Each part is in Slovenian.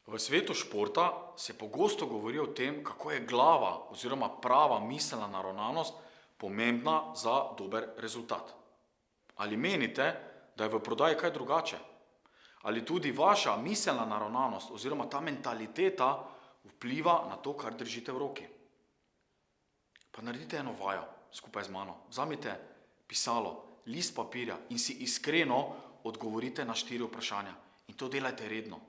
V svetu športa se pogosto govori o tem, kako je glava oziroma prava miselna naravnanost pomembna za dober rezultat. Ali menite, da je v prodaji kaj drugače? Ali tudi vaša miselna naravnanost oziroma ta mentaliteta vpliva na to, kar držite v roki? Pa naredite eno vajo skupaj z mano. Vzamite pisalo, list papirja in si iskreno odgovorite na 4 vprašanja. In to delajte redno.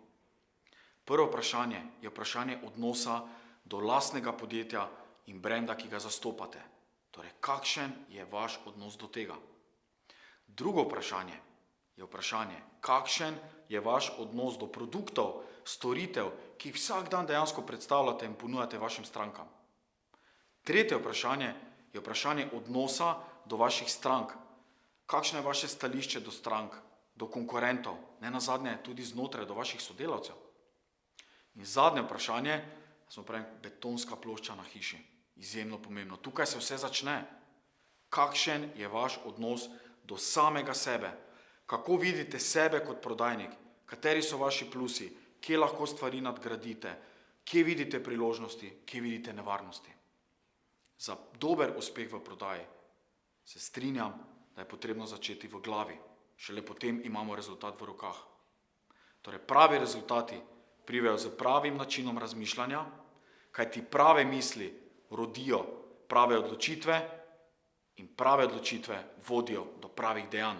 Prvo vprašanje je vprašanje odnosa do lastnega podjetja in brenda, ki ga zastopate. Torej, kakšen je vaš odnos do tega? Drugo vprašanje je vprašanje, kakšen je vaš odnos do produktov, storitev, ki jih vsak dan dejansko predstavljate in ponujate vašim strankam. Tretje vprašanje je vprašanje odnosa do vaših strank. Kakšno je vaše stališče do strank, do konkurentov, ne nazadnje tudi znotraj do vaših sodelavcev? In zadnje vprašanje, smo pravim, betonska plošča na hiši. Izjemno pomembno. Tukaj se vse začne. Kakšen je vaš odnos do samega sebe? Kako vidite sebe kot prodajnik? Kateri so vaši plusi? Kje lahko stvari nadgradite? Kje vidite priložnosti? Kje vidite nevarnosti? Za dober uspeh v prodaji se strinjam, da je potrebno začeti v glavi. Šele potem imamo rezultat v rokah. Torej, pravi rezultati privejo z pravim načinom razmišljanja, kajti prave misli rodijo prave odločitve in prave odločitve vodijo do pravih dejanj.